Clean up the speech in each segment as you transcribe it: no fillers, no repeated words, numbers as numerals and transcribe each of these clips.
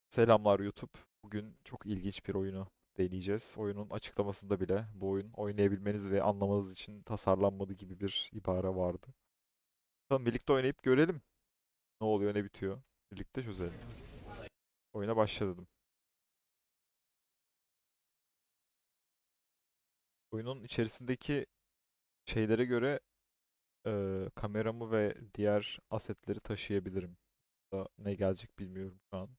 Selamlar YouTube. Bugün çok ilginç bir oyunu deneyeceğiz. Oyunun açıklamasında bile bu oyun oynayabilmeniz ve anlamanız için tasarlanmadı gibi bir ibare vardı. Tamam, birlikte oynayıp görelim. Ne oluyor, ne bitiyor. Birlikte çözelim. Oyuna başladım. Oyunun içerisindeki şeylere göre kameramı ve diğer asetleri taşıyabilirim. Ne gelecek bilmiyorum şu an.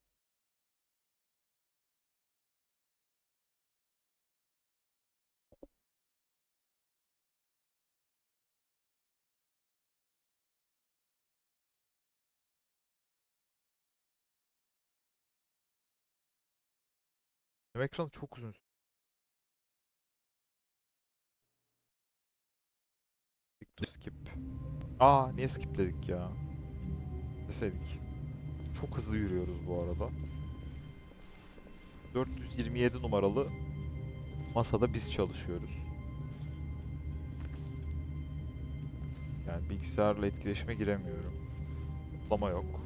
Benim ekran çok uzun. To skip. Niye skipledik ya? Deseydik. Çok hızlı yürüyoruz bu arada. 427 numaralı masada biz çalışıyoruz. Yani bilgisayarla etkileşime giremiyorum. Kutlama yok.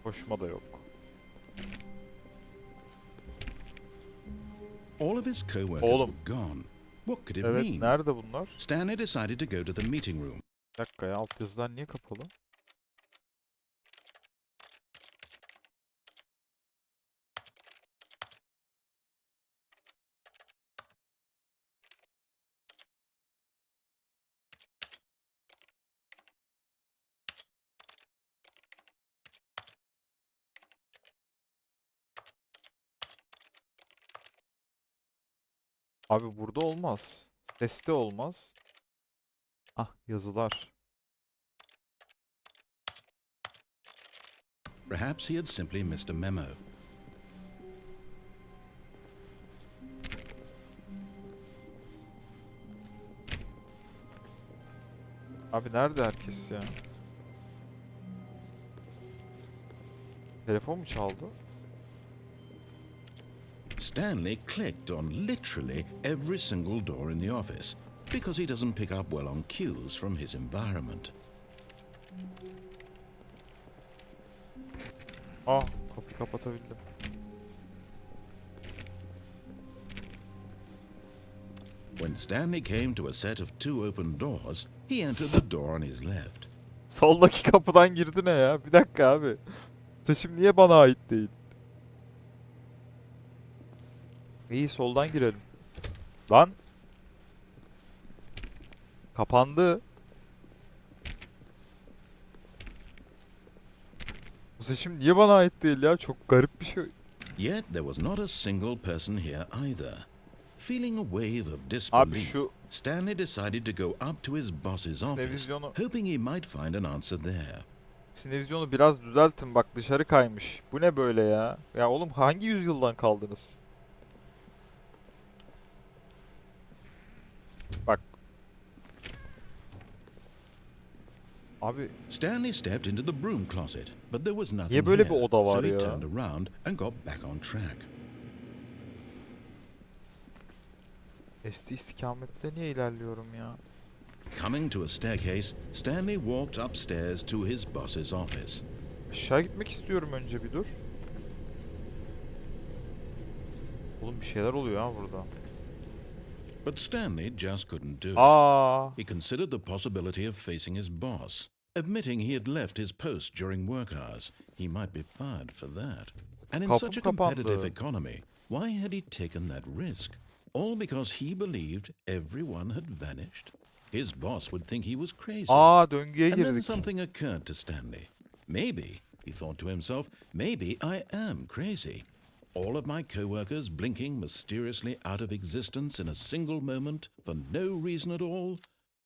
Koşma da yok. All of his co-workers Oğlum, were gone. What could it evet, mean? nerede bunlar? Stanley decided to go to the meeting room. Bir dakika ya, altyazılar niye kapalı? Abi burada olmaz. Seste olmaz. Yazılar. Perhaps he had simply missed a memo. Abi nerede herkes ya? Telefon mu çaldı? Stanley clicked on literally every single door in the office because he doesn't pick up well on cues from his environment. Kapıyı kapatabildim. When Stanley came to a set of two open doors, he entered the door on his left. Soldaki kapıdan girdi ne ya? Bir dakika abi. Seçim niye bana ait değil? İyi, soldan girelim. Lan. Kapandı. Bu seçim niye bana ait değil ya? Çok garip bir şey. Yet there was not a single person here either. Feeling a wave of Abi disbelief, şu Stanley decided to go up to his boss's office, Sinevizyonu, hoping he might find an answer there. sinevizyonu biraz düzeltin, bak dışarı kaymış. Bu ne böyle ya? Ya oğlum, hangi yüzyıldan kaldınız? Bak. Abi Stanley stepped into the broom closet, but there was nothing niye böyle bir here, oda so var he ya? turned around and got back on track. İstikamette niye ilerliyorum ya? Coming to a staircase, Stanley walked upstairs to his boss's office. Aşağı gitmek istiyorum, önce bir dur. Oğlum bir şeyler oluyor ha burada. But Stanley just couldn't do it. He considered the possibility of facing his boss. Admitting he had left his post during work hours, he might be fired for that. And in Kapım such a competitive kapandı. economy, why had he taken that risk? All because he believed everyone had vanished? His boss would think he was crazy. Döngüye And then girdik. something occurred to Stanley. Maybe, he thought to himself, maybe I am crazy. All of my co-workers blinking mysteriously out of existence in a single moment for no reason at all.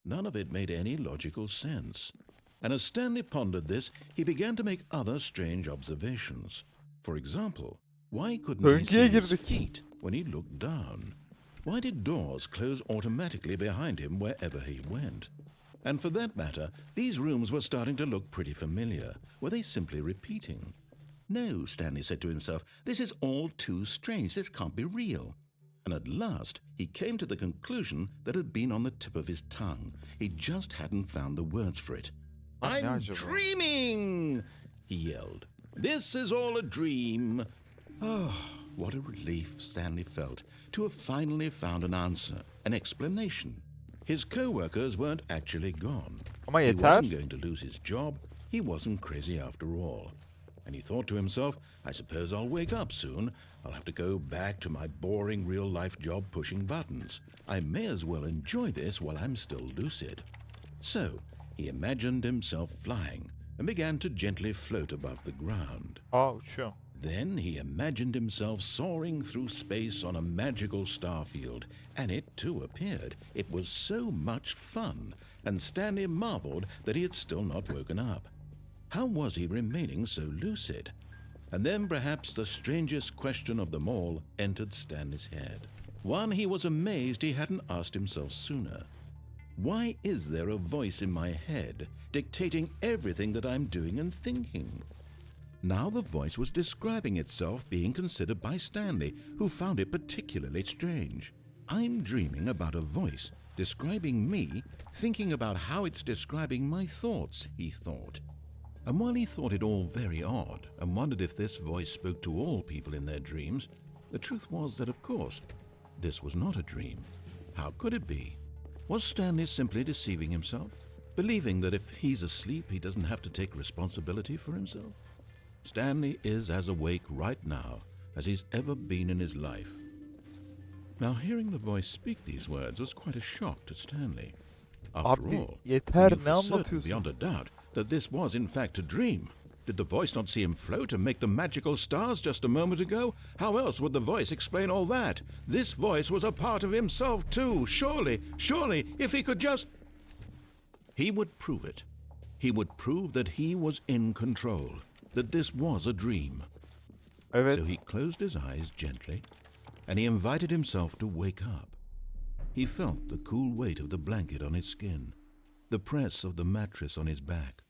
None of it made any logical sense. And as Stanley pondered this, he began to make other strange observations. For example, why couldn't he see Döngüye his girdik. feet when he looked down? Why did doors close automatically behind him wherever he went? And for that matter, these rooms were starting to look pretty familiar. Were they simply repeating? No, Stanley said to himself, this is all too strange. This can't be real. And at last, he came to the conclusion that had been on the tip of his tongue. He just hadn't found the words for it. Lan ne I'm acaba? dreaming, he yelled. This is all a dream. Oh, what a relief Stanley felt to have finally found an answer, an explanation. His co-workers weren't actually gone. Ama He yeter. wasn't going to lose his job. He wasn't crazy after all. And he thought to himself, I suppose I'll wake up soon. I'll have to go back to my boring real-life job pushing buttons. I may as well enjoy this while I'm still lucid. So, he imagined himself flying and began to gently float above the ground. Aa, uçuyor. Then he imagined himself soaring through space on a magical starfield, and it too appeared. It was so much fun, and Stanley marveled that he had still not woken up. How was he remaining so lucid? And then perhaps the strangest question of them all entered Stanley's head. One he was amazed he hadn't asked himself sooner. Why is there a voice in my head dictating everything that I'm doing and thinking? Now the voice was describing itself being considered by Stanley, who found it particularly strange. I'm dreaming about a voice describing me, thinking about how it's describing my thoughts, he thought. And while he thought it all very odd and wondered if this voice spoke to all people in their dreams, the truth was that, of course, this was not a dream. How could it be? Was Stanley simply deceiving himself, believing that if he's asleep he doesn't have to take responsibility for himself? Stanley is as awake right now as he's ever been in his life. Now, hearing the voice speak these words was quite a shock to Stanley. After Abi all, yeter, he knew ne for certain, anlatıyorsun? beyond a doubt, that this was in fact a dream. Did the voice not see him float and make the magical stars just a moment ago? How else would the voice explain all that? This voice was a part of himself too. Surely, if he could just... He would prove it. He would prove that he was in control, that this was a dream. Evet. So he closed his eyes gently, and he invited himself to wake up. He felt the cool weight of the blanket on his skin, the press of the mattress on his back,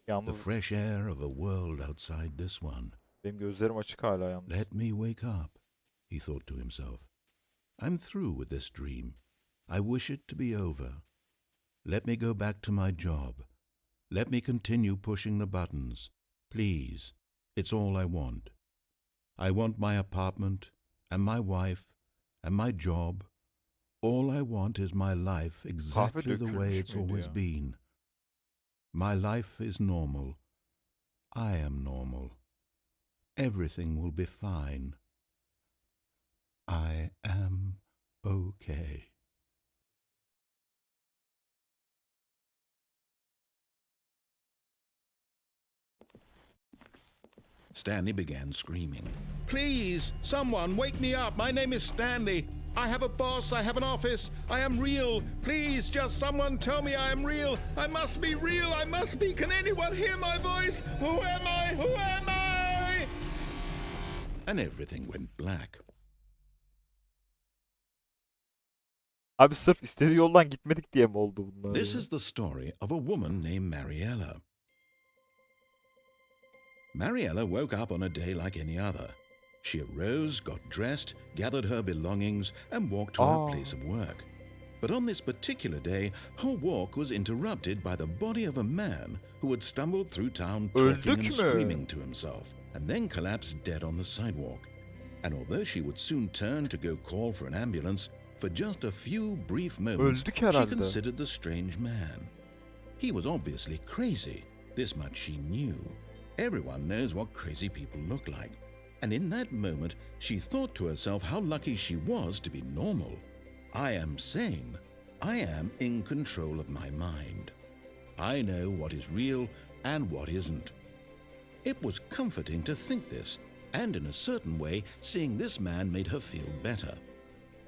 the Yalnız fresh air of a world outside this one. benim gözlerim açık hala yalnız. Let me wake up, he thought to himself. I'm through with this dream. I wish it to be over. Let me go back to my job. Let me continue pushing the buttons. Please, it's all I want. I want my apartment, and my wife, and my job. All I want is my life exactly the way dökülmüş it's müydü always ya? been. My life is normal. I am normal. Everything will be fine. I am okay. Stanley began screaming. Please, someone, wake me up. My name is Stanley. I have a boss. I have an office. I am real. Please, just someone tell me I am real. I must be real. I must be. Can anyone hear my voice? Who am I? Who am I? And everything went black. Abi sırf istediği yoldan gitmedik diye mi oldu bunlar? This ya? is the story of a woman named Mariella. Mariella woke up on a day like any other. She arose, got dressed, gathered her belongings, and walked to her place of work. But on this particular day, her walk was interrupted by the body of a man who had stumbled through town talking Öldük and mü? screaming to himself, and then collapsed dead on the sidewalk. And although she would soon turn to go call for an ambulance, for just a few brief moments, Öldük she herhalde. considered the strange man. He was obviously crazy. This much she knew. Everyone knows what crazy people look like. And in that moment, she thought to herself how lucky she was to be normal. I am sane. I am in control of my mind. I know what is real and what isn't. It was comforting to think this, and in a certain way, seeing this man made her feel better.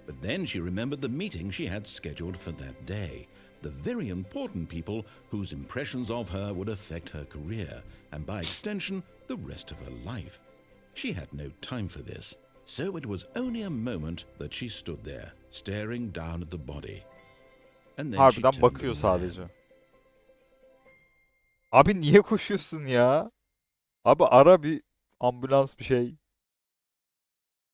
But then she remembered the meeting she had scheduled for that day, the very important people whose impressions of her would affect her career, and by extension, the rest of her life. She had no time for this, so it was only a moment that she stood there, staring down at the body. And then she Harbiden turned bakıyor to the man. sadece. Abi niye koşuyorsun ya? Abi ara bir ambulans bir şey.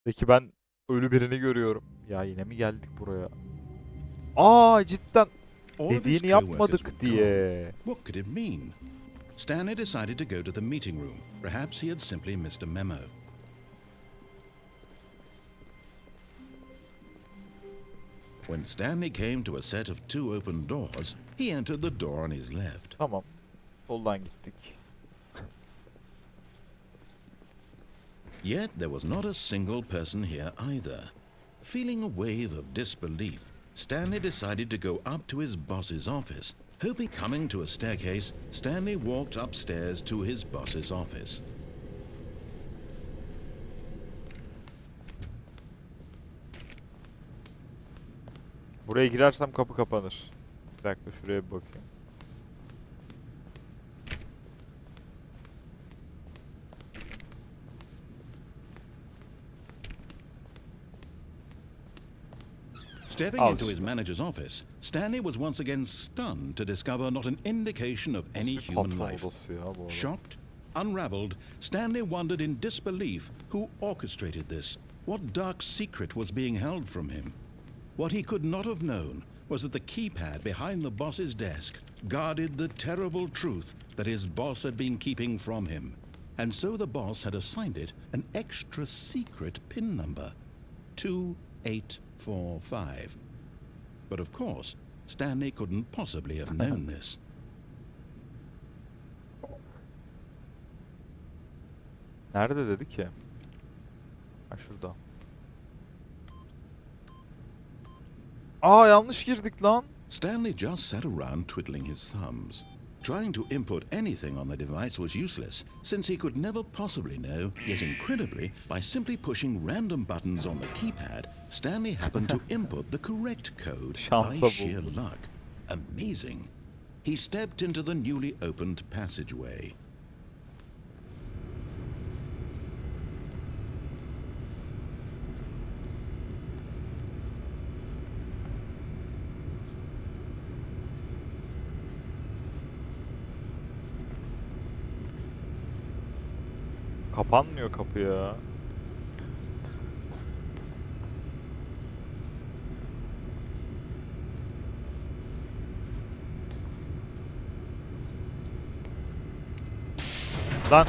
Peki ben ölü birini görüyorum. Ya yine mi geldik buraya? Cidden All of his dediğini co-workers yapmadık were diye. gone. What could it mean? Stanley decided to go to the meeting room. Perhaps he had simply missed a memo. When Stanley came to a set of 2 open doors, he entered the door on his left. Tamam. Soldan gittik. Yet there was not a single person here either. Feeling a wave of disbelief, Stanley decided to go up to his boss's office. Hoping coming to a staircase, Stanley walked upstairs to his boss's office. Buraya girersem kapı kapanır. Bir dakika şuraya bir bakayım. Stepping into his manager's office, Stanley was once again stunned to discover not an indication of any human Patron life. odası ya bu arada. Shocked, unraveled, Stanley wondered in disbelief who orchestrated this, what dark secret was being held from him. What he could not have known was that the keypad behind the boss's desk guarded the terrible truth that his boss had been keeping from him. And so the boss had assigned it an extra secret PIN number, 2845. But of course, Stanley couldn't possibly have known this. Nerede dedi ki? Ha şurada. Aa yanlış girdik lan. Stanley just sat around twiddling his thumbs. Trying to input anything on the device was useless, since he could never possibly know, yet incredibly, by simply pushing random buttons on the keypad, Stanley happened to input the correct code Şansa by sheer buldu. luck. Amazing. He stepped into the newly opened passageway. Kapanmıyor kapı ya. Lan.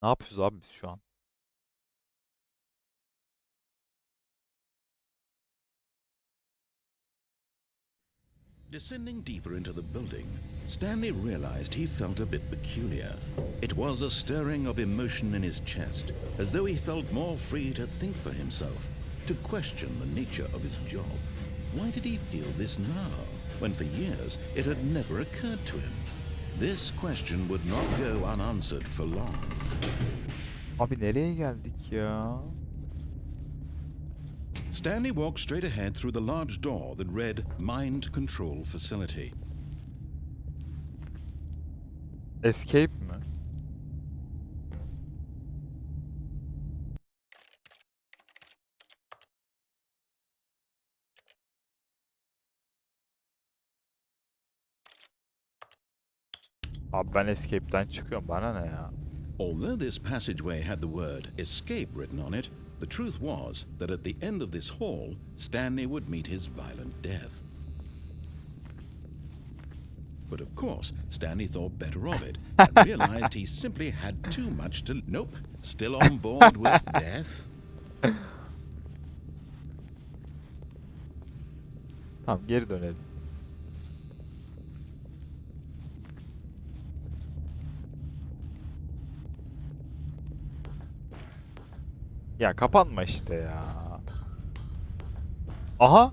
Ne yapıyoruz abi biz şu an? Descending deeper into the building, Stanley realized he felt a bit peculiar. It was a stirring of emotion in his chest, as though he felt more free to think for himself, to question the nature of his job. Why did he feel this now, when for years it had never occurred to him? This question would not go unanswered for long. Abi nereye geldik ya? Stanley walked straight ahead through the large door that read Mind Control Facility. Escape mi? Abi ben Escape'den çıkıyorum. Bana ne ya? Although this passageway had the word escape written on it, the truth was that at the end of this hall, Stanley would meet his violent death. But of course, Stanley thought better of it and realized he simply had too much to... Nope, still on board with death? Tamam geri dönelim. Ya kapanma işte ya. Aha.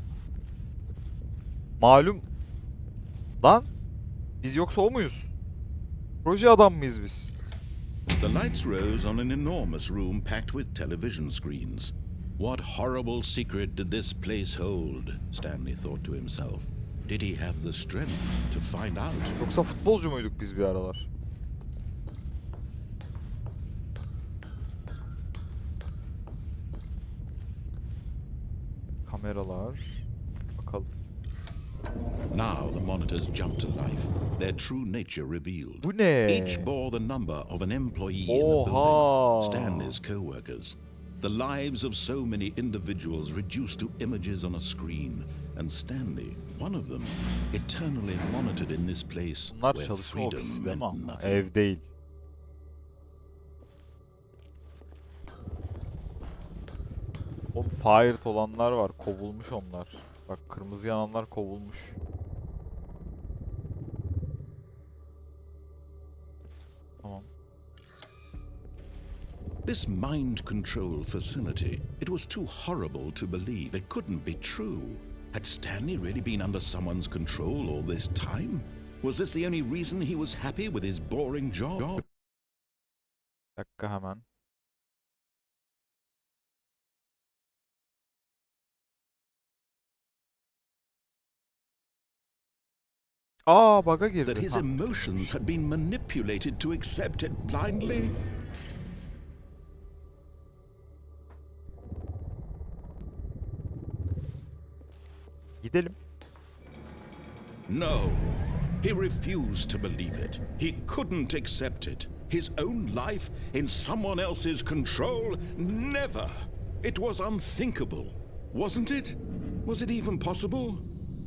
Malum. Lan. Biz yoksa o muyuz? Proje adam mıyız biz? The lights rose on an enormous room packed with television screens. What horrible secret did this place hold? Stanley thought to himself. Did he have the strength to find out? Yoksa futbolcu muyduk biz bir aralar? Kameralar. Bakalım. Now the monitors jumped to life, their true nature revealed. Bu ne? Each bore the number of an employee in the Oha! building, Stanley's co-workers. The lives of so many individuals reduced to images on a screen, and Stanley, one of them, eternally monitored in this place Bunlar where çalışma ofisi freedom değil mi meant ama? nothing. Ev değil. O fired olanlar var. Kovulmuş onlar. Bak kırmızı yananlar kovulmuş. Tamam. This mind control facility, it was too horrible to believe. It couldn't be true. Had Stanley really been under someone's control all this time? Was this the only reason he was happy with his boring job? Bir dakika hemen. Aa bug'a That girdi. his Ha. emotions had been manipulated to accept it blindly? Gidelim. No. He refused to believe it. He couldn't accept it. His own life in someone else's control? Never. It was unthinkable. Wasn't it? Was it even possible?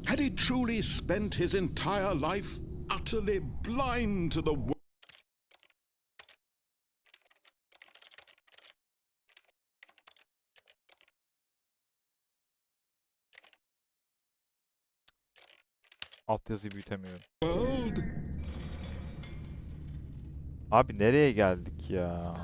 Had he truly spent his entire life utterly blind to the world? Altyazıyı büyütemiyorum. Abi nereye geldik ya?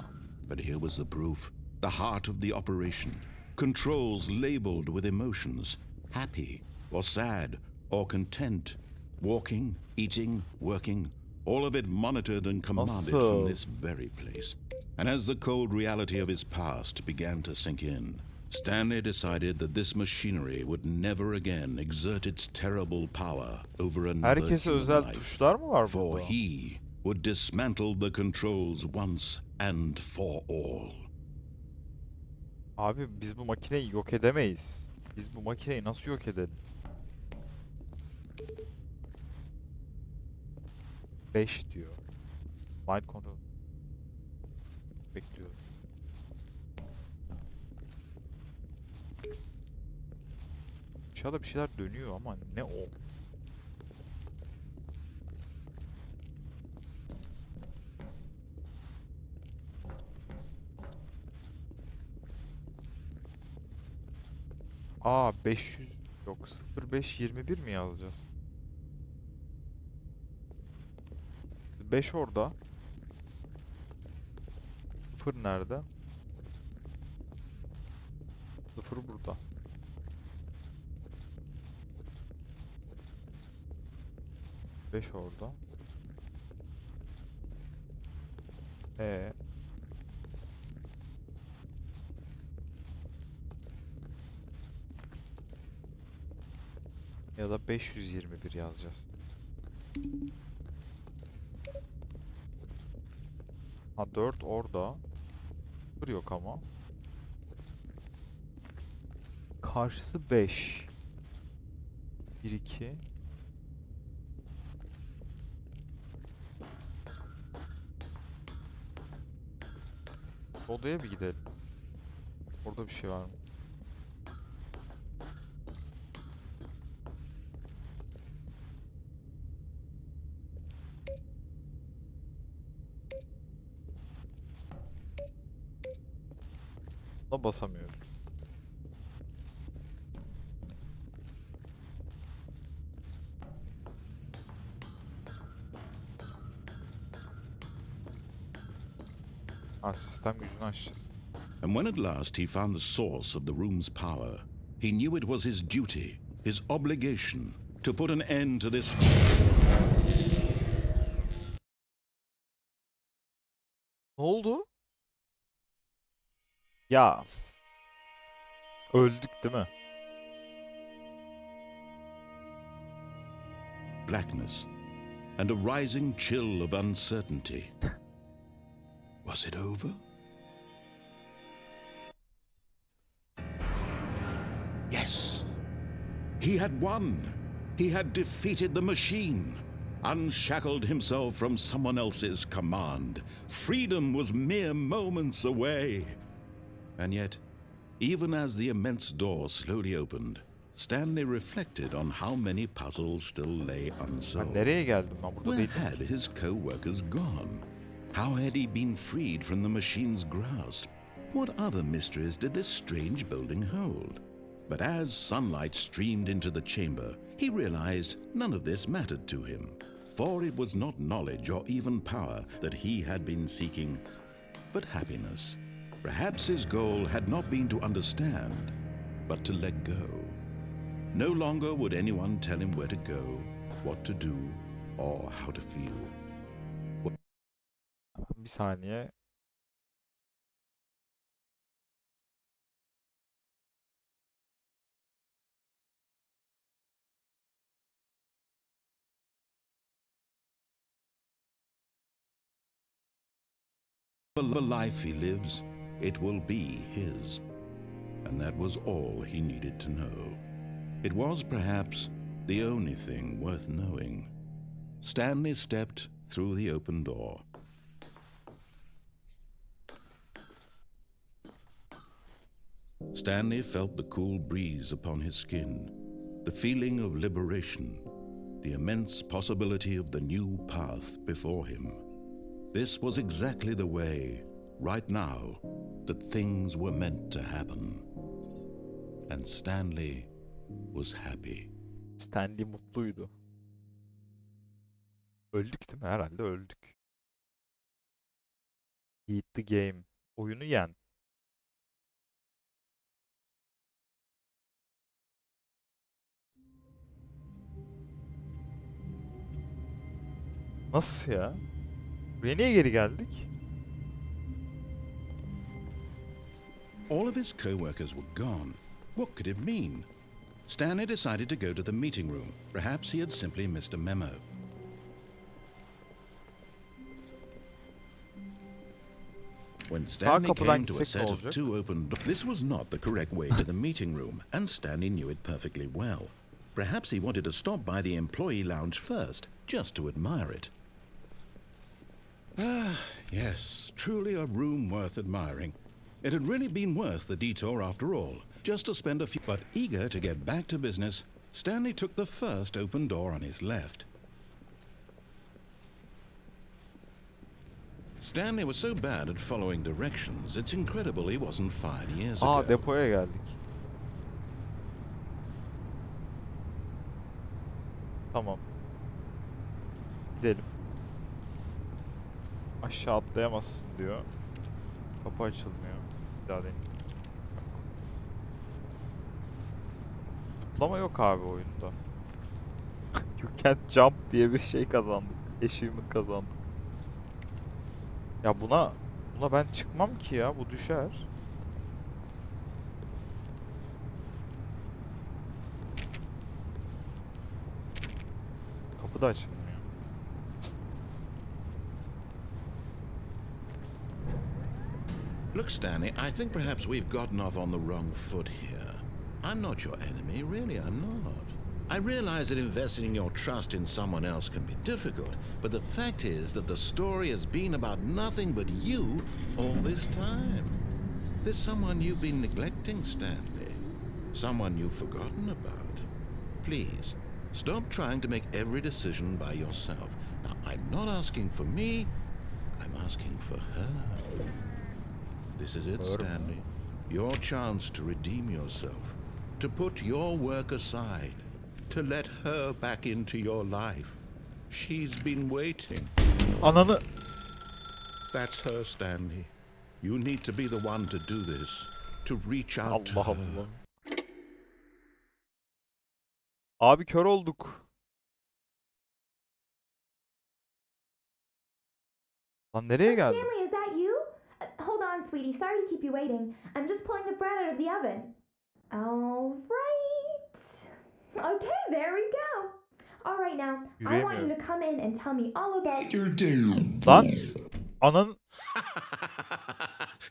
But here was the proof. The heart of the operation. Controls labeled with emotions. Happy, or sad, or content. Walking, eating, working. All of it monitored and commanded from this very place. And as the cold reality of his past began to sink in, Stanley decided that this machinery would never again exert its terrible power over another Herkese human özel life. tuşlar mı var For burada? he would dismantle the controls once and for all. Abi biz bu makineyi yok edemeyiz. Biz bu makineyi nasıl yok edelim? 5 diyor. Mind control. Bekliyorum. Aşağıda bir şeyler dönüyor ama ne o? Aa 500 yok 0521 mi yazacağız? 5 orada. 0 nerede? 0 burada. 5 orada. E ya da 521 yazacağız. Ha 4 orada. 0 yok ama. Karşısı 5. 1 2 Odaya bir gidelim. Orada bir şey var mı? Buna basamıyoruz. Ha, sistem gücünü açacağız. And when at last he found the source of the room's power, he knew it was his duty, his obligation, to put an end to this. Ne oldu? Ya. Öldük değil mi? Blackness and a rising chill of uncertainty. Was it over? Yes. He had won. He had defeated the machine, unshackled himself from someone else's command. Freedom was mere moments away. And yet, Even as the immense door slowly opened, Stanley reflected on how many puzzles still lay Ben unsolved. nereye geldim? Ben burada Where değildim had ki. his co-workers gone? How had he been freed from the machine's grasp? What other mysteries did this strange building hold? But as sunlight streamed into the chamber, he realized none of this mattered to him, for it was not knowledge or even power that he had been seeking, but happiness. Perhaps his goal had not been to understand, but to let go. No longer would anyone tell him where to go, what to do, or how to feel. Bir saniye. The life he lives, it will be his. And that was all he needed to know. It was perhaps the only thing worth knowing. Stanley stepped through the open door. Stanley felt the cool breeze upon his skin, the feeling of liberation, the immense possibility of the new path before him. This was exactly the way, right now, that things were meant to happen. And Stanley was happy. Stanley mutluydu. Öldük değil mi? Herhalde öldük. Beat the game. Oyunu yen. Nasıl ya? Buraya niye geri geldik? All of his co-workers were gone. What could it mean? Stanley decided to go to the meeting room. Perhaps he had simply missed a memo. When Stanley kapıdan came to a gitsek ne set of olacak? two open doors, this was not the correct way to the meeting room, and Stanley knew it perfectly well. Perhaps he wanted to stop by the employee lounge first, just to admire it. Ah, yes, truly a room worth admiring. It had really been worth the detour after all, just to spend a few... But eager to get back to business, Stanley took the first open door on his left. Stanley was so bad at following directions, it's incredible he wasn't fired years ago. Depoya geldik. Tamam. Gidelim. Aşağı atlayamazsın diyor. Kapı açılmıyor. Bir daha deneyim. Zıplama yok abi oyunda. You can't jump diye bir şey kazandık. Achievement kazandık. Ya buna ben çıkmam ki ya. Bu düşer. Kapı da açılmıyor. Look, Stanley, I think perhaps we've gotten off on the wrong foot here. I'm not your enemy, really, I'm not. I realize that investing your trust in someone else can be difficult, but the fact is that the story has been about nothing but you all this time. There's someone you've been neglecting, Stanley. Someone you've forgotten about. Please, stop trying to make every decision by yourself. Now, I'm not asking for me, I'm asking for her. This is it, Stanley. Your chance to redeem yourself, to put your work aside, to let her back into your life. She's been waiting. Ananı... That's her, Stanley. You need to be the one to do this, to reach out to Allah her. Allah. Abi kör olduk. Lan nereye geldim? Stanley, is that you? Hold on, sweetie. Sorry to keep you waiting. I'm just pulling the bread out of the oven. All right. Okay, there we go. All right, now, I want you to come in and tell me all about your day. Lan anan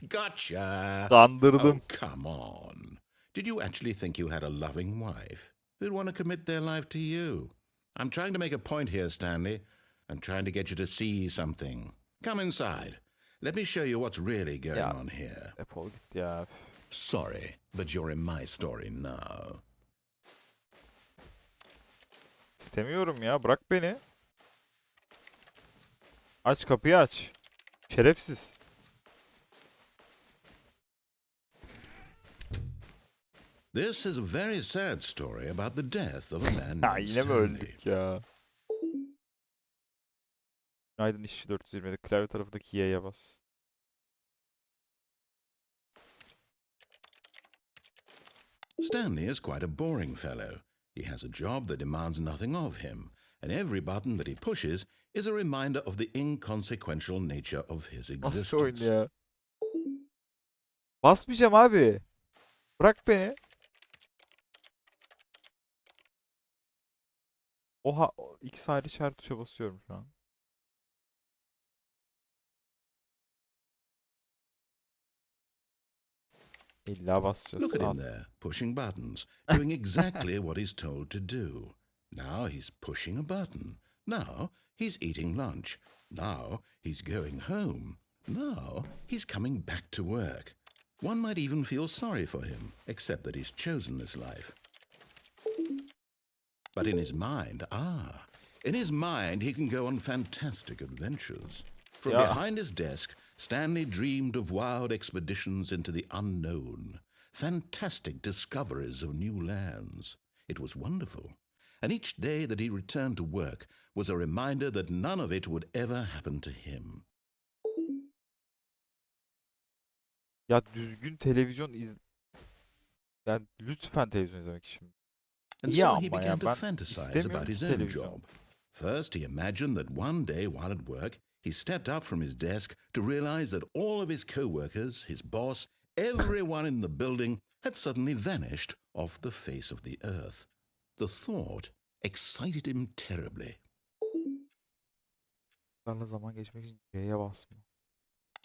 Gotcha. kandırdım. Oh, come on. Did you actually think you had a loving wife who'd want to commit their life to you? I'm trying to make a point here, Stanley. I'm trying to get you to see something. Come inside. Let me show you what's really going on here. Defol git ya. Sorry, but you're in my story now. İstemiyorum ya. Bırak beni. Aç kapıyı aç. Şerefsiz. This is a very sad story about the death of a man Ha named yine mi Stanley. öldük ya? Günaydın işçi 420'de klavye tarafındaki Y'ye bas. Stanley is quite a boring fellow. He has a job that demands nothing of him, and every button that he pushes is a reminder of the inconsequential nature of his Nasıl bir oyun existence. ya? Basmayacağım abi. Bırak beni. Oha X hariç her tuşa basıyorum şu an. İlla basacağız. Look at Al. him there, pushing buttons, doing exactly what he's told to do. Now he's pushing a button. Now he's eating lunch. Now he's going home. Now he's coming back to work. One might even feel sorry for him, except that he's chosen this life. But in his mind, he can go on fantastic adventures. From Yeah. behind his desk, Stanley dreamed of wild expeditions into the unknown, fantastic discoveries of new lands. It was wonderful. And each day that he returned to work was a reminder that none of it would ever happen to him. Ya düzgün televizyon yani lütfen televizyon izlemek için. And Yeah, so he ama ya began to ben fantasize istemiyorum about ki his own televizyon. job. First, he imagined that one day while at work, he stepped up from his desk to realize that all of his co-workers, his boss, everyone in the building had suddenly vanished off the face of the earth. The thought excited him terribly. Onlarla zaman geçmek için C'ye basma.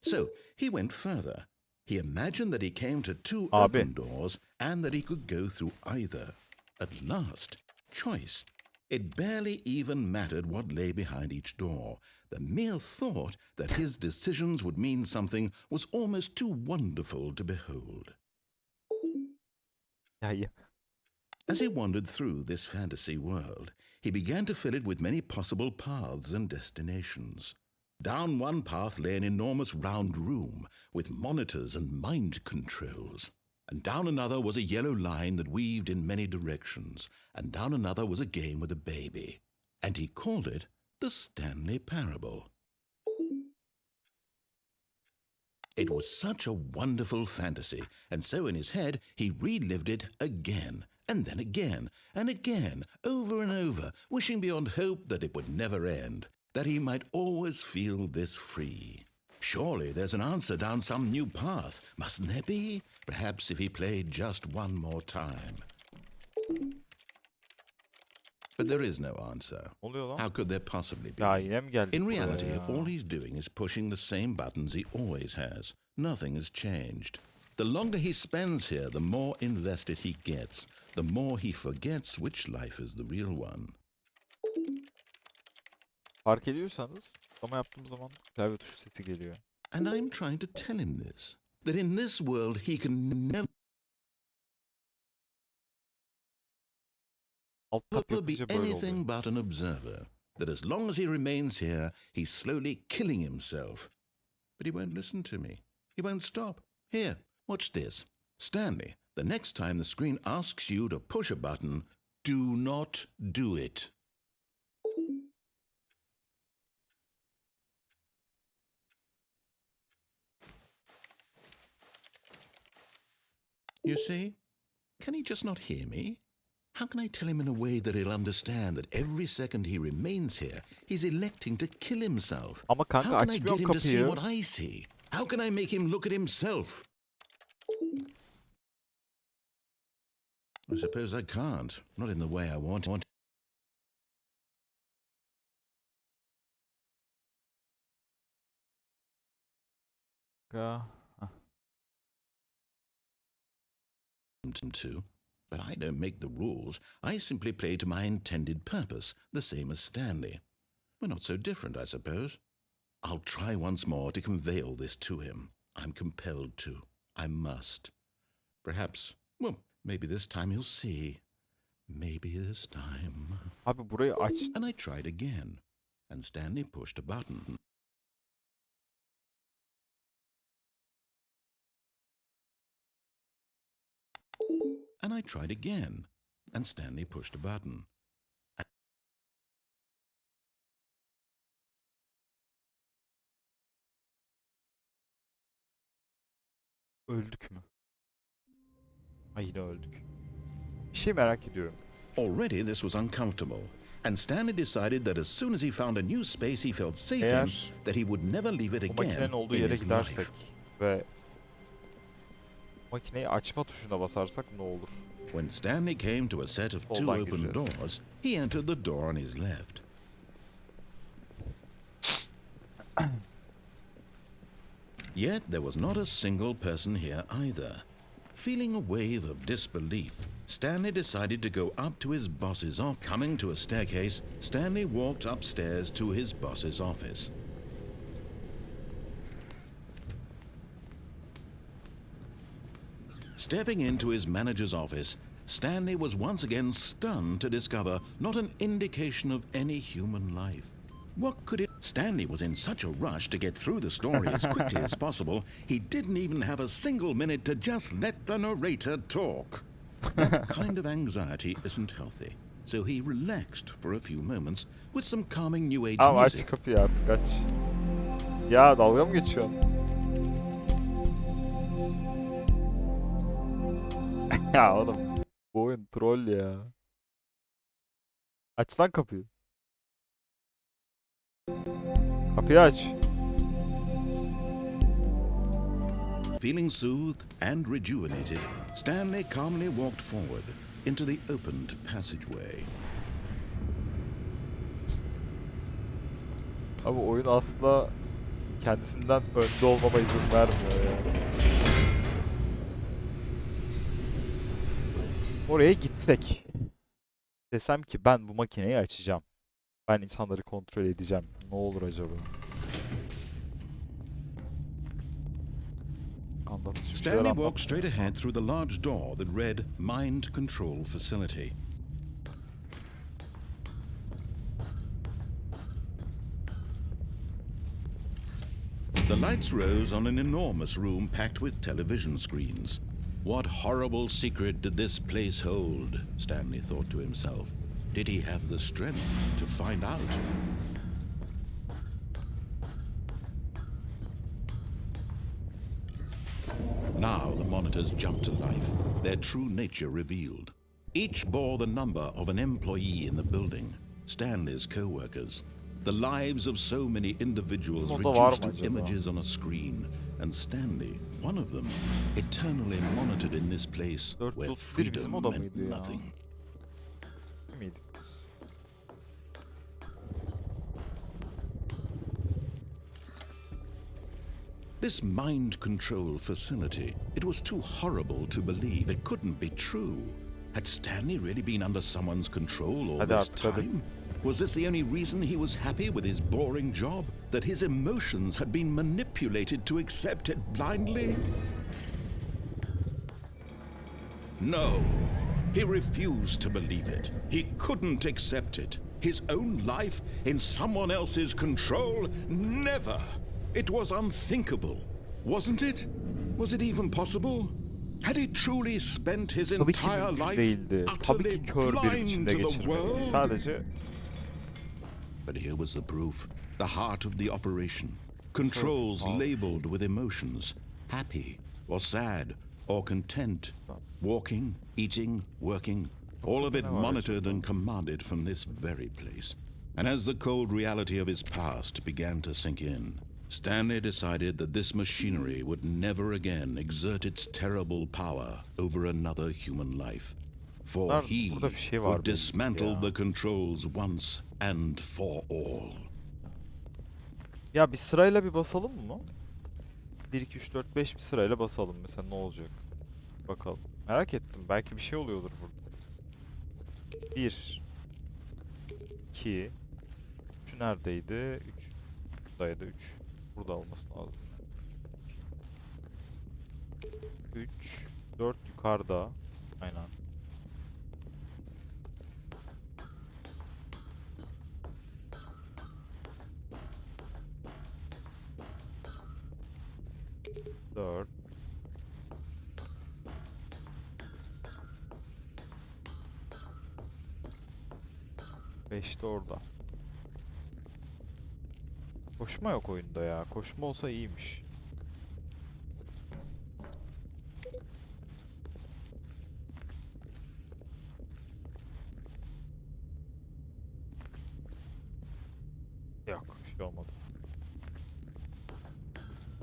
So he went further. He imagined that he came to two Abi. open doors and that he could go through either. At last, choice. It barely even mattered what lay behind each door. The mere thought that his decisions would mean something was almost too wonderful to behold. Ya iyi. As he wandered through this fantasy world, he began to fill it with many possible paths and destinations. Down one path lay an enormous round room with monitors and mind controls. And down another was a yellow line that weaved in many directions. And down another was a game with a baby. And he called it the Stanley Parable. It was such a wonderful fantasy, and so in his head he relived it again, and then again, and again, over and over, wishing beyond hope that it would never end, that he might always feel this free. Surely there's an answer down some new path, mustn't there be? Perhaps if he played just one more time. But there is no answer. Ne oluyor lan? How could there possibly be? Ya yine mi geldik In buraya reality, ya? all he's doing is pushing the same buttons he always has. Nothing has changed. The longer he spends here, the more invested he gets, the more he forgets which life is the real one. Fark ediyorsanız ama yaptığım zaman klavye tuşu sesi geliyor. And I'm trying to tell him this, that in this world he can never Alt tab be yapınca böyle oluyor. anything but an observer, that as long as he remains here, he's slowly killing himself. But he won't listen to me. He won't stop. Here, watch this. Stanley, the next time the screen asks you to push a button, do not do it. You see? Can he just not hear me? How can I tell him in a way that he'll understand that every second he remains here, he's electing to kill himself? Ama kanka How can I get açmıyorum him to see kapıyı. what I see? How can I make him look at himself? I suppose I can't. Not in the way I want Heh. him to. But I don't make the rules. I simply play to my intended purpose, the same as Stanley. We're not so different, I suppose. I'll try once more to convey all this to him. I'm compelled to. I must. Perhaps, well, maybe this time he'll see. Maybe this time. Abi burayı aç. And I tried again, and Stanley pushed a button. And I tried again, and Stanley pushed a button. Öldük mü? Ay yine öldük. Bir şey merak ediyorum. Already this was uncomfortable, and Stanley decided that as soon as he found a new space he felt safe in, Eğer that he would never leave it bu makinenin again olduğu in yere his gidersek life. ve makineyi açma tuşuna basarsak ne olur? When Stanley came to a set of two Soldan open gireceğiz. doors, he entered the door on his left. Yet there was not a single person here either. Feeling a wave of disbelief, Stanley decided to go up to his boss's office. Coming to a staircase, Stanley walked upstairs to his boss's office. Stepping into his manager's office, Stanley was once again stunned to discover not an indication of any human life. What could it... Stanley was in such a rush to get through the story as quickly as possible, he didn't even have a single minute to just let the narrator talk. That kind of anxiety isn't healthy, so he relaxed for a few moments with some calming New Age Ama aç music. kapıyı artık aç. Ya dalga mı geçiyorsun? Ya oğlum bu oyun troll ya. Aç lan kapıyı. Kapıyı aç. Feeling soothed and rejuvenated, Stanley calmly walked forward into the opened passageway. Abi oyun aslında kendisinden önde olmama izin vermiyor ya. Oraya gitsek. Desem ki ben bu makineyi açacağım. Ben insanları kontrol edeceğim. Ne olur acaba? Anlatıcı bir şeyler Stanley anlat. walked straight ahead through the large door that read Mind Control Facility. The lights rose on an enormous room packed with television screens. What horrible secret did this place hold? Stanley thought to himself. Did he have the strength to find out? Now the monitors jumped to life, their true nature revealed. Each bore the number of an employee in the building, Stanley's co-workers. The lives of so many individuals Bizim oda var reduced mı to acaba? images on a screen, and Stanley, one of them, eternally monitored in this place where 431 bizim freedom oda meant mıydı ya? nothing. Miydik biz? This mind control facility, it was too horrible to believe. It couldn't be true. Had Stanley really been under someone's control all Hadi this artık, hadi. time? Was this the only reason he was happy with his boring job? That his emotions had been manipulated to accept it blindly? No, he refused to believe it. He couldn't accept it. His own life in someone else's control? Never! It was unthinkable, wasn't it? Was it even possible? Had he truly spent his Tabii ki entire mümkün life değildi. Tabii utterly ki kör bir blind içinde to the geçirmeliyiz. world? Sadece But here was the proof, the heart of the operation. Controls Wow. labeled with emotions, happy or sad or content, walking, eating, working, all of it monitored and commanded from this very place. And as the cold reality of his past began to sink in, Stanley decided that this machinery would never again exert its terrible power over another human life. For Bunlar- he burada bir şey var would belli ki dismantle ya. the controls once and for all. ya bir sırayla bir basalım mı? 1 2 3 4 5 bir sırayla basalım mesela ne olacak? Bakalım. Merak ettim. Belki bir şey oluyordur burada. 1 2 3 neredeydi? 3 buradaydı 3. Burada olması lazım. 3 4 yukarıda. Aynen. Dört. Beş de orada. Koşma yok oyunda ya. Koşma olsa iyiymiş. Yok, bir şey olmadı.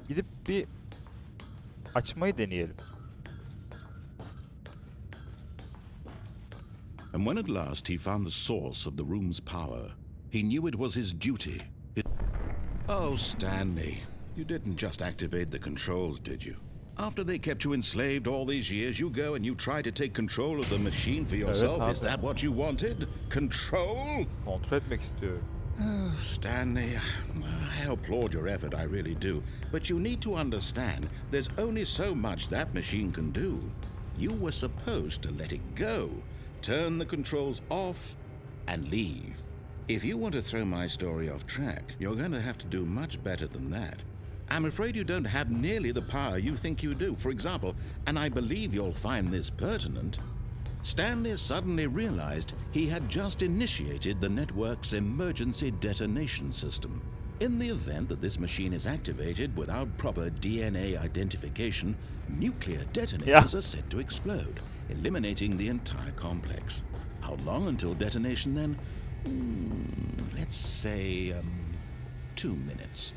Gidip bir açmayı deneyelim. And when at last he found the source of the room's power, he knew it was his duty. Oh, Stanley, you didn't just activate the controls, did you? After they kept you enslaved all these years, you go and you try to take control of the machine for yourself. Is that what you wanted? Control? Kontrol etmek istiyorum. Oh, Stanley, I applaud your effort, I really do. But you need to understand, there's only so much that machine can do. You were supposed to let it go, turn the controls off, and leave. If you want to throw my story off track, you're going to have to do much better than that. I'm afraid you don't have nearly the power you think you do. For example, and I believe you'll find this pertinent, Stanley suddenly realized he had just initiated the network's emergency detonation system. In the event that this machine is activated without proper DNA identification, nuclear detonators are set to explode, eliminating the entire complex. How long until detonation then? Let's say 2 minutes.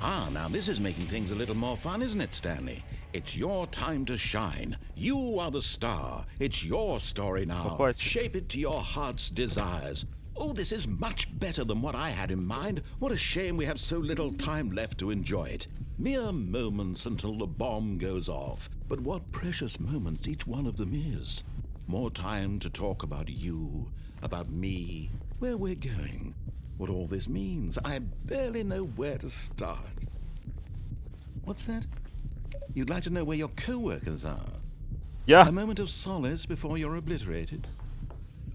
Ah, now this is making things a little more fun, isn't it, Stanley? It's your time to shine. You are the star. It's your story now. Shape it to your heart's desires. Oh, this is much better than what I had in mind. What a shame we have so little time left to enjoy it. Mere moments until the bomb goes off. But what precious moments each one of them is. More time to talk about you, about me, where we're going, what all this means. I barely know where to start. What's that? You'd like to know where your co-workers are? Yeah. A moment of solace before you're obliterated?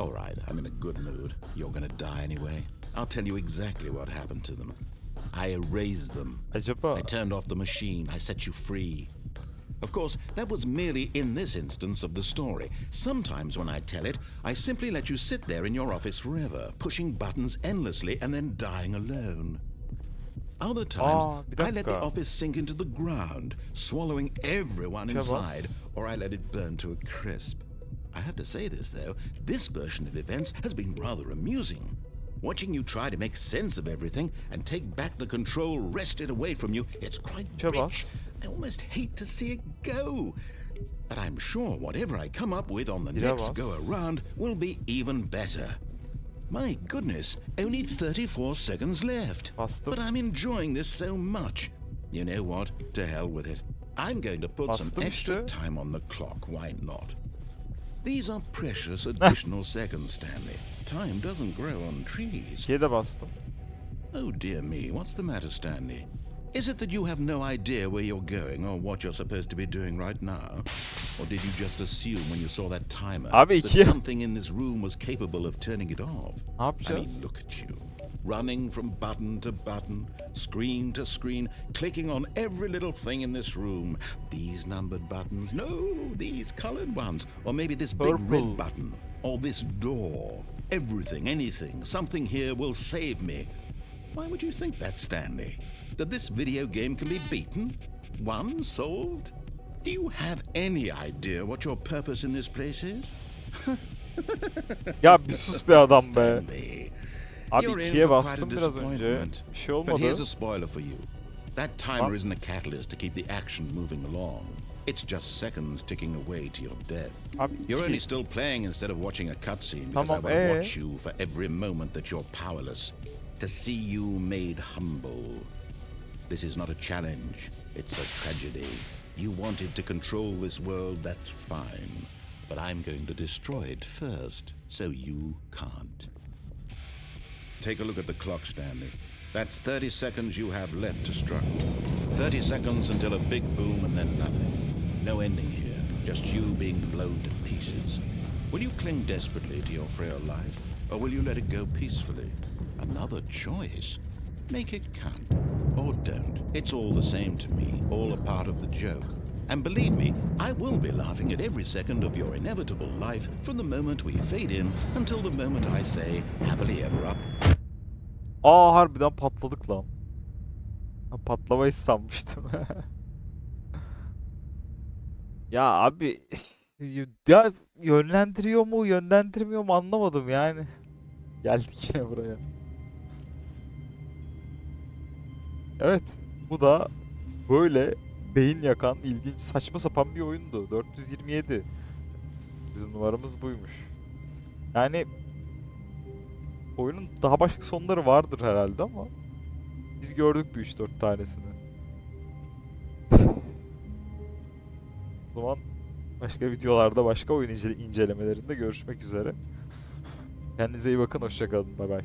All right, I'm in a good mood. You're gonna die anyway. I'll tell you exactly what happened to them. I erased them. I turned off the machine. I set you free. Of course, that was merely in this instance of the story. Sometimes when I tell it, I simply let you sit there in your office forever, pushing buttons endlessly and then dying alone. Other times, I let the office sink into the ground, swallowing everyone inside, or I let it burn to a crisp. I have to say this, though, this version of events has been rather amusing. Watching you try to make sense of everything and take back the control wrested away from you, it's quite rich. I almost hate to see it go. But I'm sure whatever I come up with on the next go-around will be even better. My goodness, only 34 seconds left. But I'm enjoying this so much. You know what? To hell with it. I'm going to put some extra time on the clock. Why not? These are precious additional seconds, Stanley. Time doesn't grow on trees. Oh dear me, what's the matter, Stanley? Is it that you have no idea where you're going or what you're supposed to be doing right now? Or did you just assume when you saw that timer that something in this room was capable of turning it off? I mean, look at you. Running from button to button, screen to screen, clicking on every little thing in this room. These numbered buttons, no, these colored ones. Or maybe this big red button, or this door. Everything, anything, something here will save me. Why would you think that, Stanley? That this video game can be beaten? Won? Solved? Do you have any idea what your purpose in this place is? Ya bir sus be adam be. Stanley. Abi ikiye bastım biraz önce. Bir şey olmadı. But here's a spoiler for you. That timer isn't a catalyst to keep the action moving along. It's just seconds ticking away to your death. You're only still playing instead of watching a cutscene because I will watch you for every moment that you're powerless. To see you made humble. This is not a challenge. It's a tragedy. You wanted to control this world, that's fine. But I'm going to destroy it first, so you can't. Take a look at the clock, Stanley. That's 30 seconds you have left to struggle. 30 seconds until a big boom and then nothing. No ending here, Just you being blown to pieces. Will you cling desperately to your frail life, or will you let it go peacefully? Another choice. Make it count, or don't. It's all the same to me, all a part of the joke. And believe me, I will be laughing at every second of your inevitable life from the moment we fade in until the moment I say happily ever after. Aa, harbiden patladık lan. Ben patlamayı sanmıştım. Ya abi ya yönlendiriyor mu yönlendirmiyor mu anlamadım yani. Geldik yine buraya. Evet, bu da böyle beyin yakan ilginç saçma sapan bir oyundu. 427. Bizim numaramız buymuş. Yani oyunun daha başka sonları vardır herhalde ama biz gördük bir 3-4 tanesini. O zaman başka videolarda başka oyun incelemelerinde görüşmek üzere. Kendinize iyi bakın, hoşça kalın, bay bay.